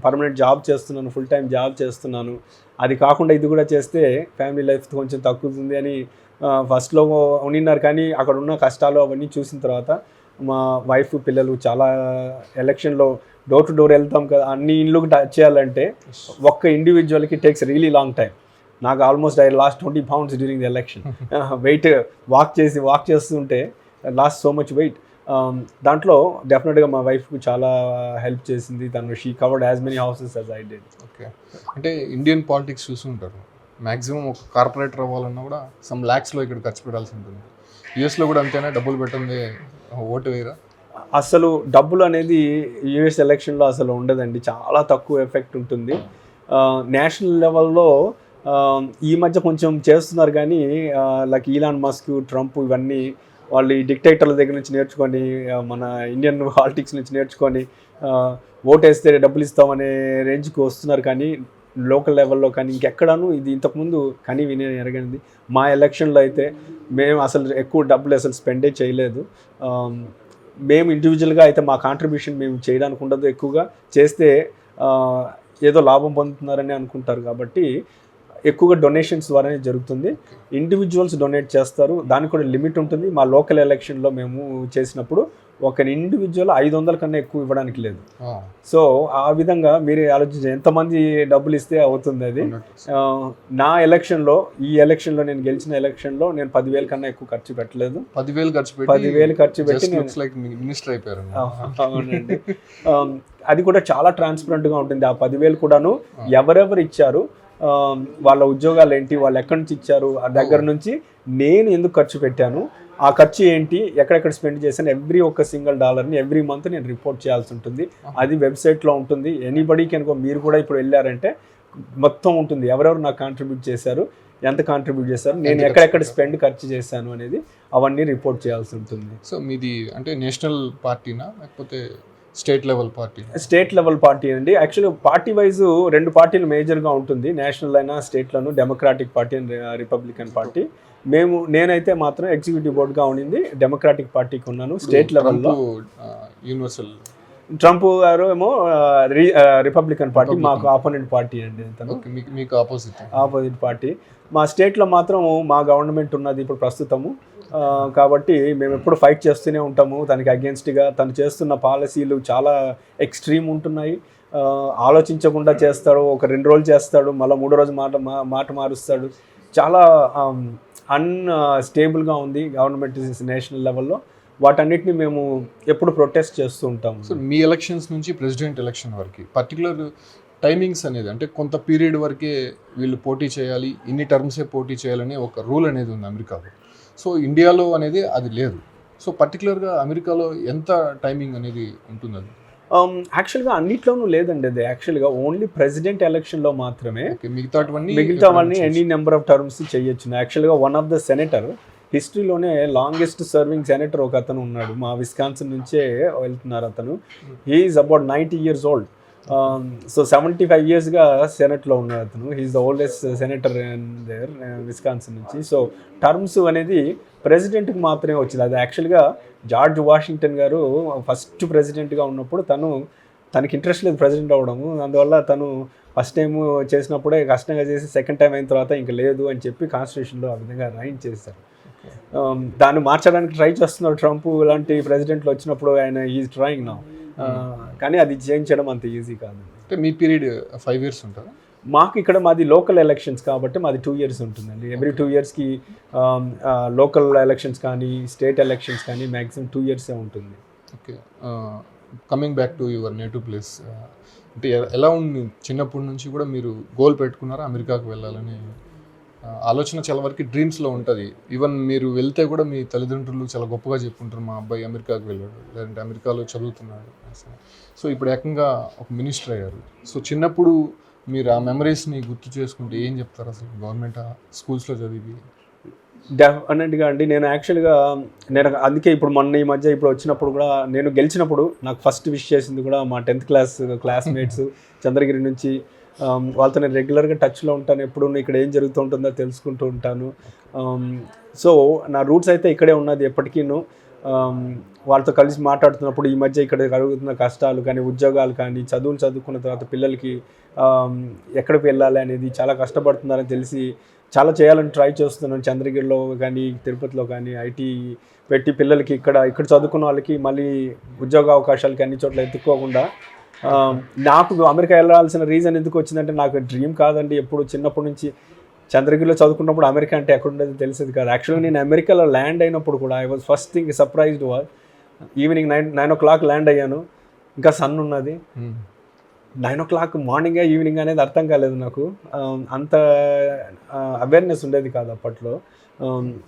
పర్మనెంట్ జాబ్ చేస్తున్నాను, ఫుల్ టైం జాబ్ చేస్తున్నాను, అది కాకుండా ఇది కూడా చేస్తే ఫ్యామిలీ లైఫ్ కొంచెం తగ్గుతుంది అని ఫస్ట్లో ఉన్నారు. కానీ అక్కడ ఉన్న కష్టాలు అవన్నీ చూసిన తర్వాత మా వైఫ్ పిల్లలు చాలా ఎలక్షన్లో డోర్ టు డోర్ వెళ్తాం కదా, అన్ని ఇళ్ళకి టచ్ చేయాలంటే ఒక్క ఇండివిజువల్కి టేక్స్ రియలీ లాంగ్ టైం. నాకు almost I lost 20 pounds during the election. Weight walk చేస్తుంటే లాస్ట్ సో మచ్ వెయిట్. దాంట్లో డెఫినెట్గా మా వైఫ్కి చాలా హెల్ప్ చేసింది. తను she covered as many houses as I did. Okay, అంటే ఇండియన్ పాలిటిక్స్ చూస్తుంటారు, మ్యాక్సిమం ఒక కార్పొరేటర్ అవ్వాలన్నా కూడా సమ్ ల్యాక్స్లో ఇక్కడ ఖర్చు పెట్టాల్సి ఉంటుంది. యూఎస్లో కూడా అంతేనా? డబ్బులు పెట్టండి ఓటు వేయరా? అసలు డబ్బులు అనేది యూఎస్ ఎలక్షన్లో అసలు ఉండదండి, చాలా తక్కువ ఎఫెక్ట్ ఉంటుంది. నేషనల్ లెవెల్లో ఈ మధ్య కొంచెం చేస్తున్నారు కానీ లైక్ ఈలాన్ మస్క్, ట్రంప్ ఇవన్నీ వాళ్ళు ఈ డిక్టేటర్ల దగ్గర నుంచి నేర్చుకొని మన ఇండియన్ పాలిటిక్స్ నుంచి నేర్చుకొని ఓటేస్తే డబ్బులు ఇస్తామనే రేంజ్కి వస్తున్నారు. కానీ లోకల్ లెవెల్లో కానీ ఇంకెక్కడాను ఇది ఇంతకుముందు కానీ వినే ఎరగనిది. మా ఎలక్షన్లో అయితే మేము అసలు ఎక్కువ డబ్బులు అసలు స్పెండే చేయలేదు. మేము ఇండివిజువల్గా అయితే మా కాంట్రిబ్యూషన్ మేము చేయడానికి ఉండదు, ఎక్కువగా చేస్తే ఏదో లాభం పొందుతున్నారని అనుకుంటారు కాబట్టి ఎక్కువగా డొనేషన్స్ ద్వారానే జరుగుతుంది. ఇండివిజువల్స్ డొనేట్ చేస్తారు, దానికి కూడా లిమిట్ ఉంటుంది. మా లోకల్ ఎలక్షన్లో మేము చేసినప్పుడు ఒక ఇండివిజువల్ 500 కన్నా ఎక్కువ ఇవ్వడానికి లేదు. సో ఆ విధంగా మీరు ఆలోచించండి ఎంతమంది డబ్బులు ఇస్తే అవుతుంది అది. నా ఎలక్షన్లో ఈ ఎలక్షన్లో నేను గెలిచిన ఎలక్షన్లో నేను 10,000 కన్నా ఎక్కువ ఖర్చు పెట్టలేదు. 10,000 ఖర్చు పెట్టి మినిస్టర్ అయిపోయారు. అవునండి. అది కూడా చాలా ట్రాన్స్పరెంట్గా ఉంటుంది. ఆ 10,000 కూడాను ఎవరెవరు ఇచ్చారు, వాళ్ళ ఉద్యోగాలు ఏంటి, వాళ్ళు ఎక్కడి నుంచి ఇచ్చారు, ఆ దగ్గర నుంచి నేను ఎందుకు ఖర్చు పెట్టాను, ఆ ఖర్చు ఏంటి, ఎక్కడెక్కడ స్పెండ్ చేశాను, ఎవ్రీ ఒక్క సింగిల్ డాలర్ని ఎవ్రీ మంత్ నేను రిపోర్ట్ చేయాల్సి ఉంటుంది. అది వెబ్సైట్లో ఉంటుంది. ఎనీబడీకి అనుకో, మీరు కూడా ఇప్పుడు వెళ్ళారంటే మొత్తం ఉంటుంది, ఎవరెవరు నాకు కాంట్రిబ్యూట్ చేశారు, ఎంత కాంట్రిబ్యూట్ చేశారు, నేను ఎక్కడెక్కడ ఖర్చు చేశాను అనేది అవన్నీ రిపోర్ట్ చేయాల్సి ఉంటుంది. సో మీది అంటే నేషనల్ పార్టీనా లేకపోతే state level party? State level party అండి. యాక్చువల్లీ పార్టీ వైజ్ 2 పార్టీలు మేజర్గా ఉంటుంది, నేషనల్ అయినా స్టేట్లోను, Democratic Party and Republican Party. నేనైతే మాత్రం ఎగ్జిక్యూటివ్ బోర్డుగా ఉండింది, డెమోక్రాటిక్ పార్టీకి ఉన్నాను. స్టేట్ లెవెల్లో యూనివర్సల్ ట్రంప్ గారు ఏమో రిపబ్లికన్ పార్టీ, మాకు ఆపోనెంట్ పార్టీ అండి. తను మీకు ఆపోజిట్ పార్టీ. మా స్టేట్లో మాత్రం మా గవర్నమెంట్ ఉన్నది ఇప్పుడు ప్రస్తుతము. కాబట్టి మేము ఎప్పుడు ఫైట్ చేస్తూనే ఉంటాము తనకి అగేన్స్ట్గా. తను చేస్తున్న పాలసీలు చాలా ఎక్స్ట్రీమ్ ఉంటున్నాయి. ఆలోచించకుండా చేస్తాడు, ఒక 2 రోజులు చేస్తాడు, మళ్ళీ 3వ రోజు మాట మారుస్తాడు. చాలా అన్స్టేబుల్గా ఉంది గవర్నమెంట్ నేషనల్ లెవెల్లో. వాటన్నిటిని మేము ఎప్పుడు ప్రొటెస్ట్ చేస్తూ ఉంటాము. సో మీ ఎలక్షన్స్ నుంచి ప్రెసిడెంట్ ఎలక్షన్ వరకు పర్టికులర్ టైమింగ్స్ అనేది, అంటే కొంత పీరియడ్ వరకే వీళ్ళు పోటీ చేయాలి, ఇన్ని టర్మ్సే పోటీ చేయాలని ఒక రూల్ అనేది ఉంది అమెరికాలో. సో ఇండియాలో అనేది అది లేదు. సో పర్టికులర్గా అమెరికాలో ఎంత టైమింగ్ అనేది ఉంటుంది అది? యాక్చువల్గా అన్నిట్లోనూ లేదండి. అది యాక్చువల్గా ఓన్లీ ప్రెసిడెంట్ ఎలక్షన్లో మాత్రమే. మిగతావన్నీ ఎనీ నెంబర్ ఆఫ్ టర్మ్స్ చేయొచ్చు. యాక్చువల్గా వన్ ఆఫ్ ద సెనేటర్, హిస్టరీలోనే లాంగెస్ట్ సర్వింగ్ సెనేటర్ ఒక అతను ఉన్నాడు, మా విస్కాన్సిన్ నుంచే వెళ్తున్నారు అతను. He is about 90 years old. So 75 yearsగా సెనెట్లో ఉన్నాడు అతను. He is the oldest senator there Wisconsin నుంచి. సో టర్మ్స్ అనేది ప్రెసిడెంట్కి మాత్రమే వచ్చింది. అది యాక్చువల్గా జార్జ్ వాషింగ్టన్ గారు ఫస్ట్ ప్రెసిడెంట్గా ఉన్నప్పుడు తనకి ఇంట్రెస్ట్ లేదు ప్రెసిడెంట్ అవ్వడము. అందువల్ల తను ఫస్ట్ టైం చేసినప్పుడే కష్టంగా చేసి సెకండ్ టైం అయిన తర్వాత ఇంకా లేదు అని చెప్పి కాన్స్టిట్యూషన్లో ఆ విధంగా రైట్ చేశారు. దాన్ని మార్చడానికి ట్రై చేస్తున్నారు ట్రంప్ లాంటి ప్రెసిడెంట్లు వచ్చినప్పుడు. ఆయన ఈజ్ ట్రైయింగ్ నౌ. కానీ అది చేంజ్ చేయడం అంత ఈజీ కాదు. అంటే మీ పీరియడ్ 5 years ఉంటుందా? మాకు ఇక్కడ మాది లోకల్ ఎలక్షన్స్ కాబట్టి మాది 2 years ఉంటుందండి. ఎవ్రీ 2 yearsకి లోకల్ ఎలక్షన్స్ కానీ స్టేట్ ఎలక్షన్స్ కానీ మ్యాక్సిమం 2 years ఉంటుంది. Okay, coming back to your native place, అంటే ఎలా ఉంది చిన్నప్పటి నుంచి కూడా మీరు గోల్ పెట్టుకున్నారా అమెరికాకు వెళ్ళాలని? ఆలోచన చాలా వరకు డ్రీమ్స్లో ఉంటుంది. ఈవెన్ మీరు వెళ్తే కూడా మీ తల్లిదండ్రులు చాలా గొప్పగా చెప్పుకుంటారు, మా అబ్బాయి అమెరికాకు వెళ్ళాడు, లేదంటే అమెరికాలో చదువుతున్నాడు. సో ఇప్పుడు ఏకంగా ఒక మినిస్టర్ అయ్యారు. సో చిన్నప్పుడు మీరు ఆ మెమరీస్ని గుర్తు చేసుకుంటే ఏం చెప్తారు అసలు? గవర్నమెంట్ స్కూల్స్లో చదివి డెఫినెట్గా అండి. నేను యాక్చువల్గా అందుకే ఇప్పుడు మొన్న ఈ మధ్య ఇప్పుడు వచ్చినప్పుడు కూడా నేను గెలిచినప్పుడు నాకు ఫస్ట్ విష్ చేసింది కూడా మా 10th class క్లాస్మేట్స్ చంద్రగిరి నుంచి. వాళ్ళతో నేను రెగ్యులర్గా టచ్లో ఉంటాను, ఎప్పుడు ఇక్కడ ఏం జరుగుతూ ఉంటుందో తెలుసుకుంటూ ఉంటాను. సో నా రూట్స్ అయితే ఇక్కడే ఉన్నది ఎప్పటికీను. వాళ్ళతో కలిసి మాట్లాడుతున్నప్పుడు ఈ మధ్య ఇక్కడ కలుగుతున్న కష్టాలు కానీ ఉద్యోగాలు కానీ చదువుకున్న తర్వాత పిల్లలకి ఎక్కడికి వెళ్ళాలి అనేది చాలా కష్టపడుతున్నారని తెలిసి చాలా చేయాలని ట్రై చేస్తున్నాను. చంద్రగిరిలో కానీ తిరుపతిలో కానీ ఐటీ పెట్టి పిల్లలకి ఇక్కడ చదువుకున్న వాళ్ళకి మళ్ళీ ఉద్యోగ అవకాశాలకి అన్ని చోట్ల ఎత్తుక్కోకుండా. నాకు అమెరికా వెళ్ళాల్సిన రీజన్ ఎందుకు వచ్చిందంటే నాకు డ్రీమ్ కాదండి. ఎప్పుడు చిన్నప్పటి నుంచి చంద్రగిరిలో చదువుకున్నప్పుడు అమెరికా అంటే ఎక్కడ ఉండేది తెలిసేది కాదు. యాక్చువల్గా నేను అమెరికాలో ల్యాండ్ అయినప్పుడు కూడా I was first thing surprised was evening 9 o'clock land అయ్యాను. ఇంకా సన్ ఉన్నది. 9 o'clock మార్నింగ్ ఈవినింగ్ అనేది అర్థం కాలేదు నాకు. అంత అవేర్నెస్ ఉండేది కాదు అప్పట్లో.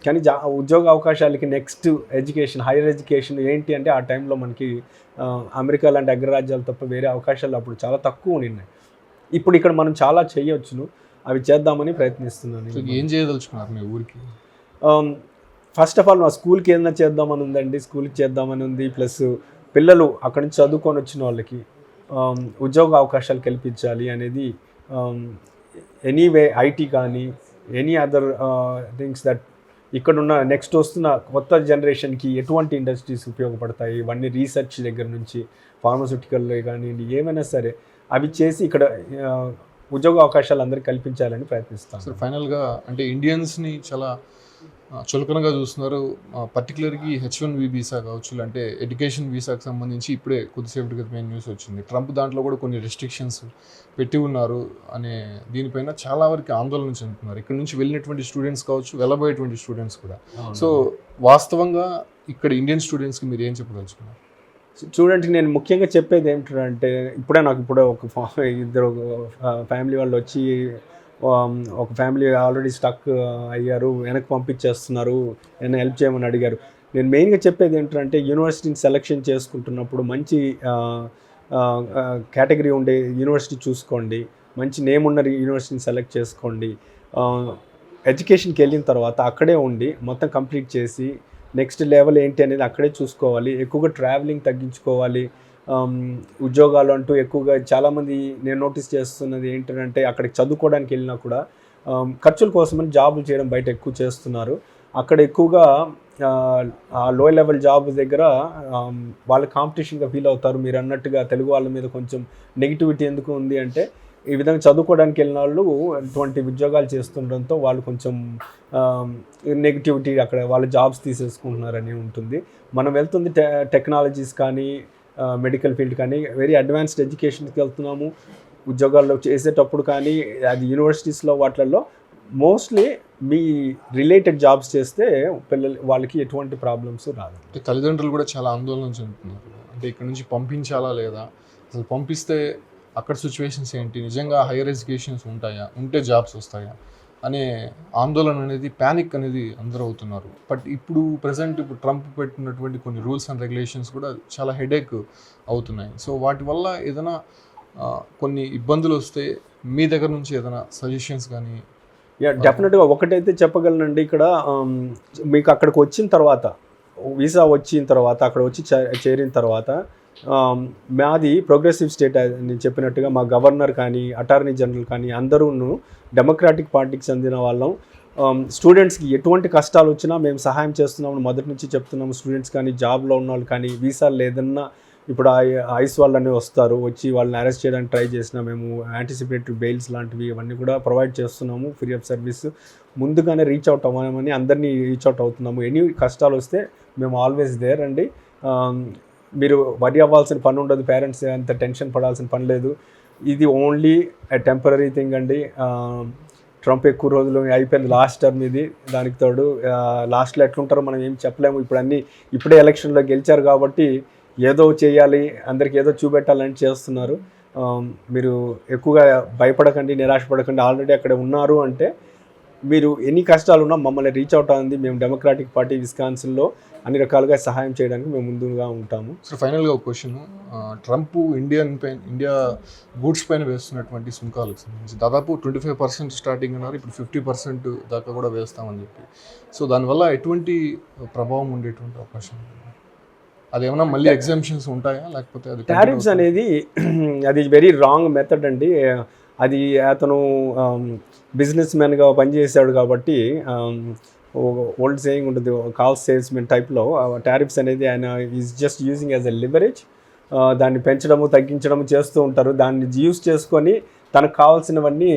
కానీ ఉద్యోగ అవకాశాలకి నెక్స్ట్ ఎడ్యుకేషన్, హైయర్ ఎడ్యుకేషన్ ఏంటి అంటే ఆ టైంలో మనకి అమెరికా లాంటి అగ్రరాజ్యాలు తప్ప వేరే అవకాశాలు అప్పుడు చాలా తక్కువ ఉన్నాయి. ఇప్పుడు ఇక్కడ మనం చాలా చేయొచ్చును, అవి చేద్దామని ప్రయత్నిస్తున్నాను. ఏం చేయదలుచుకున్నారు మీ ఊరికి? ఫస్ట్ ఆఫ్ ఆల్ మా స్కూల్కి ఏదైనా చేద్దామని ఉందండి, స్కూల్కి చేద్దామని ఉంది. ప్లస్ పిల్లలు అక్కడి నుంచి చదువుకొని వచ్చిన వాళ్ళకి ఉద్యోగ అవకాశాలు కల్పించాలి అనేది. ఎనీవే ఐటీ కానీ ఎనీ అదర్ థింగ్స్ దట్ ఇక్కడున్న నెక్స్ట్ వస్తున్న కొత్త జనరేషన్కి ఎటువంటి ఇండస్ట్రీస్ ఉపయోగపడతాయి ఇవన్నీ రీసెర్చ్ దగ్గర నుంచి ఫార్మాస్యూటికల్ కానీ ఏమైనా సరే అవి చేసి ఇక్కడ ఉద్యోగ అవకాశాలు అందరికీ కల్పించాలని ప్రయత్నిస్తాను. సార్ ఫైనల్గా అంటే ఇండియన్స్ని చాలా చులకనగా చూస్తున్నారు. పర్టికులర్గా H1B వీసా కావచ్చు, అంటే ఎడ్యుకేషన్ వీసాకి సంబంధించి ఇప్పుడే కొద్దిసేపటి క్రితమే న్యూస్ వచ్చింది. ట్రంప్ దాంట్లో కూడా కొన్ని రెస్ట్రిక్షన్స్ పెట్టి ఉన్నారు అనే దీనిపైన చాలా వరకు ఆందోళన చెందుతున్నారు. ఇక్కడ నుంచి వెళ్ళినటువంటి స్టూడెంట్స్ కావచ్చు, వెళ్ళబోయేటువంటి స్టూడెంట్స్ కూడా. సో వాస్తవంగా ఇక్కడ ఇండియన్ స్టూడెంట్స్కి మీరు ఏం చెప్పదలుచుకున్నారు? చూడండి, నేను ముఖ్యంగా చెప్పేది ఏమిటంటే ఇప్పుడే ఒక ఇద్దరు ఫ్యామిలీ వాళ్ళు వచ్చి ఒక ఫ్యామిలీ ఆల్రెడీ స్టక్ అయ్యారు, వెనక్కి పంపించేస్తున్నారు, ఏమైనా హెల్ప్ చేయమని అడిగారు. నేను మెయిన్గా చెప్పేది ఏంటంటే యూనివర్సిటీని సెలెక్షన్ చేసుకుంటున్నప్పుడు మంచి కేటగిరీ ఉండే యూనివర్సిటీ చూసుకోండి, మంచి నేమ్ ఉన్న యూనివర్సిటీని సెలెక్ట్ చేసుకోండి. ఎడ్యుకేషన్కి వెళ్ళిన తర్వాత అక్కడే ఉండి మొత్తం కంప్లీట్ చేసి నెక్స్ట్ లెవెల్ ఏంటి అనేది అక్కడే చూసుకోవాలి. ఎక్కువగా ట్రావెలింగ్ తగ్గించుకోవాలి. ఉద్యోగాలు అంటూ ఎక్కువగా చాలామంది నేను నోటీస్ చేస్తున్నది ఏంటంటే అక్కడికి చదువుకోవడానికి వెళ్ళినా కూడా ఖర్చుల కోసమని జాబులు చేయడం బయట ఎక్కువ చేస్తున్నారు. అక్కడ ఎక్కువగా ఆ లో లెవెల్ జాబ్ దగ్గర వాళ్ళ కాంపిటీషన్గా ఫీల్ అవుతారు. మీరు అన్నట్టుగా తెలుగు వాళ్ళ మీద కొంచెం నెగిటివిటీ ఎందుకు ఉంది అంటే ఈ విధంగా చదువుకోవడానికి వెళ్ళిన వాళ్ళు అటువంటి ఉద్యోగాలు చేస్తుండడంతో వాళ్ళు కొంచెం నెగిటివిటీ అక్కడ వాళ్ళు జాబ్స్ తీసేసుకుంటున్నారని ఉంటుంది. మనం వెళ్తుంది టెక్నాలజీస్ కానీ మెడికల్ ఫీల్డ్ కానీ వెరీ అడ్వాన్స్డ్ ఎడ్యుకేషన్కి వెళ్తున్నాము. ఉద్యోగాల్లో చేసేటప్పుడు కానీ అది యూనివర్సిటీస్లో వాటిల్లో మోస్ట్లీ మీ రిలేటెడ్ జాబ్స్ చేస్తే వాళ్ళకి ఎటువంటి ప్రాబ్లమ్స్ రాదు. అంటే తల్లిదండ్రులు కూడా చాలా ఆందోళన చెందుతున్నారు. అంటే ఇక్కడ నుంచి పంపించాలా లేదా, అసలు పంపిస్తే అక్కడ సిచ్యువేషన్స్ ఏంటి, నిజంగా హైయర్ ఎడ్యుకేషన్స్ ఉంటాయా, ఉంటే జాబ్స్ వస్తాయా అనే ఆందోళన అనేది, ప్యానిక్ అనేది అందరూ అవుతున్నారు. బట్ ఇప్పుడు ట్రంప్ పెట్టినటువంటి కొన్ని రూల్స్ అండ్ రెగ్యులేషన్స్ కూడా చాలా హెడేక్ అవుతున్నాయి. సో వాటి వల్ల ఏదైనా కొన్ని ఇబ్బందులు వస్తే మీ దగ్గర నుంచి ఏదైనా సజెషన్స్ కానీ? డెఫినెట్గా ఒకటైతే చెప్పగలనండి, ఇక్కడ మీకు అక్కడికి వచ్చిన తర్వాత వీసా వచ్చిన తర్వాత అక్కడ వచ్చి చేరిన తర్వాత మాది ప్రోగ్రెసివ్ స్టేట్ అని చెప్పినట్టుగా మా గవర్నర్ కానీ అటార్నీ జనరల్ కానీ అందరూ డెమోక్రాటిక్ పార్టీకి చెందిన వాళ్ళం. స్టూడెంట్స్కి ఎటువంటి కష్టాలు వచ్చినా మేము సహాయం చేస్తున్నామని మొదటి నుంచి చెప్తున్నాము. స్టూడెంట్స్ కానీ జాబ్లో ఉన్న వాళ్ళు కానీ వీసాలు లేదన్నా ఇప్పుడు ఐస్ వాళ్ళని వస్తారు, వచ్చి వాళ్ళని అరెస్ట్ చేయడానికి ట్రై చేసినా మేము యాంటిసిపేటరీ బెయిల్స్ లాంటివి అవన్నీ కూడా ప్రొవైడ్ చేస్తున్నాము. ఫ్రీ ఆఫ్ సర్వీస్ ముందుగానే రీచ్ అవుట్ అవ్వమని అందరినీ రీచ్ అవుట్ అవుతున్నాము. ఎనీ కష్టాలు వస్తే మేము ఆల్వేస్ దేర్ అండి. మీరు వరి అవ్వాల్సిన పని ఉండదు, పేరెంట్స్ అంత టెన్షన్ పడాల్సిన పని లేదు. ఇది ఓన్లీ టెంపరీ థింగ్ అండి. ట్రంప్ ఎక్కువ రోజులు అయిపోయింది, లాస్ట్ టర్మ్ ఇది. దానికి తోడు లాస్ట్లో ఎట్లుంటారో మనం ఏం చెప్పలేము. ఇప్పుడే ఎలక్షన్లో గెలిచారు కాబట్టి ఏదో చేయాలి, అందరికి ఏదో చూపెట్టాలని చేస్తున్నారు. మీరు ఎక్కువగా భయపడకండి, నిరాశపడకండి. ఆల్రెడీ అక్కడ ఉన్నారు అంటే మీరు ఎన్ని కష్టాలు ఉన్నా మమ్మల్ని రీచ్ అవుట్ అయింది. మేము డెమోక్రాటిక్ పార్టీ విస్కాన్సిన్లో అన్ని రకాలుగా సహాయం చేయడానికి మేము ముందుగా ఉంటాము. సో ఫైనల్గా ఒక క్వశ్చన్, ట్రంప్ ఇండియా గూడ్స్ పైన వేస్తున్నటువంటి సుంకాలకు సంబంధించి దాదాపు 25% స్టార్టింగ్ అన్నారు, ఇప్పుడు 50% దాకా కూడా వేస్తామని చెప్పి. సో దానివల్ల ఎటువంటి ప్రభావం ఉండేటువంటి అవకాశం ఉంది? అదేమన్నా మళ్ళీ ఎగ్జామ్షన్స్ ఉంటాయా, లేకపోతే అది టారిఫ్స్ అనేది అది వెరీ రాంగ్ మెథడ్ అండి. అది అతను బిజినెస్ మ్యాన్గా పనిచేశాడు కాబట్టి ఓల్డ్ సేయింగ్ ఉంటుంది, కాల్ సేల్స్మెన్ టైప్లో. టారిఫ్స్ అనేది ఆయన is just using as a leverage. దాన్ని పెంచడము తగ్గించడము చేస్తూ ఉంటారు. దాన్ని యూజ్ చేసుకొని తనకు కావాల్సినవన్నీ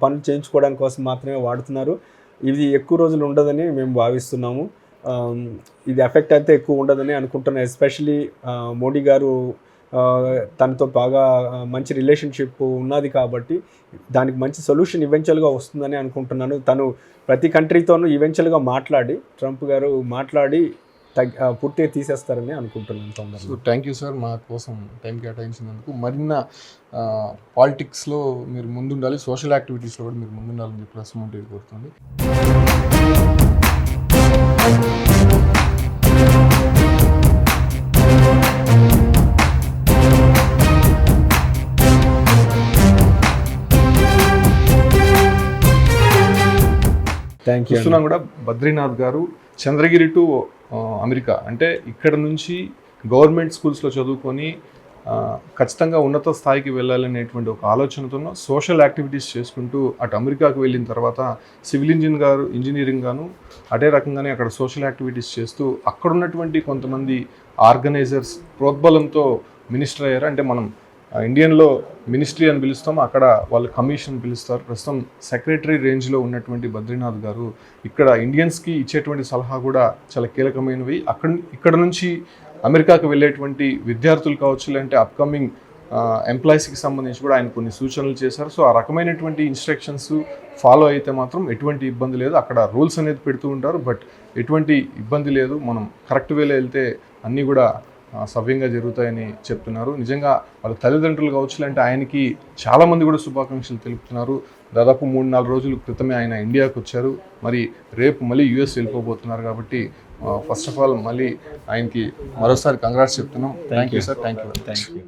పనులు చేయించుకోవడానికి కోసం మాత్రమే వాడుతున్నారు. ఇది ఎక్కువ రోజులు ఉండదని మేము భావిస్తున్నాము. ఇది ఎఫెక్ట్ అయితే ఎక్కువ ఉండదని అనుకుంటున్నాను. ఎస్పెషలీ మోడీ గారు తనతో బాగా మంచి రిలేషన్షిప్ ఉన్నది కాబట్టి దానికి మంచి సొల్యూషన్ ఈవెన్చువల్గా వస్తుందని అనుకుంటున్నాను. తను ప్రతి కంట్రీతోనూ ఈవెన్చువల్గా ట్రంప్ గారు మాట్లాడి పూర్తిగా తీసేస్తారని అనుకుంటున్నాను తొందరగా. సో థ్యాంక్ యూ సార్, మా కోసం టైం కేటాయించినందుకు. మరిన్న పాలిటిక్స్లో మీరు ముందుండాలి, సోషల్ యాక్టివిటీస్లో కూడా మీరు ముందుండాలని చెప్పి రసమౌంట్ కోరుతుంది. చూస్తున్నాం కూడా బద్రీనాథ్ గారు చంద్రగిరి టు అమెరికా, అంటే ఇక్కడ నుంచి గవర్నమెంట్ స్కూల్స్లో చదువుకొని ఖచ్చితంగా ఉన్నత స్థాయికి వెళ్ళాలనేటువంటి ఒక ఆలోచనతో సోషల్ యాక్టివిటీస్ చేసుకుంటూ అటు అమెరికాకు వెళ్ళిన తర్వాత సివిల్ ఇంజనీరింగ్ గాను అదే రకంగానే అక్కడ సోషల్ యాక్టివిటీస్ చేస్తూ అక్కడ ఉన్నటువంటి కొంతమంది ఆర్గనైజర్స్ ప్రోద్బలంతో మినిస్టర్ అయ్యారు. అంటే మనం ఇండియన్లో మినిస్ట్రీ అని పిలుస్తాం, అక్కడ వాళ్ళు కమిషన్ పిలుస్తారు. ప్రస్తుతం సెక్రటరీ రేంజ్లో ఉన్నటువంటి బద్రీనాథ్ గారు ఇక్కడ ఇండియన్స్కి ఇచ్చేటువంటి సలహా కూడా చాలా కీలకమైనవి. ఇక్కడ నుంచి అమెరికాకు వెళ్ళేటువంటి విద్యార్థులు కావచ్చు, లేదంటే అప్కమింగ్ ఎంప్లాయీస్కి సంబంధించి కూడా ఆయన కొన్ని సూచనలు చేశారు. సో ఆ రకమైనటువంటి ఇన్స్ట్రక్షన్స్ ఫాలో అయితే మాత్రం ఎటువంటి ఇబ్బంది లేదు. అక్కడ రూల్స్ అనేది పెడుతూ ఉంటారు, బట్ ఎటువంటి ఇబ్బంది లేదు. మనం కరెక్ట్ వేలో వెళ్తే అన్నీ కూడా సవ్యంగా జరుగుతాయని చెప్తున్నారు. నిజంగా వాళ్ళ తల్లిదండ్రులు కావచ్చు, అంటే ఆయనకి చాలామంది కూడా శుభాకాంక్షలు తెలుపుతున్నారు. దాదాపు 3-4 రోజుల క్రితమే ఆయన ఇండియాకు వచ్చారు, మరి రేపు మళ్ళీ యూఎస్ వెళ్ళిపోబోతున్నారు. కాబట్టి ఫస్ట్ ఆఫ్ ఆల్ మళ్ళీ ఆయనకి మరోసారి కంగ్రాట్స్ చెప్తున్నాం. Thank you sir, thank you.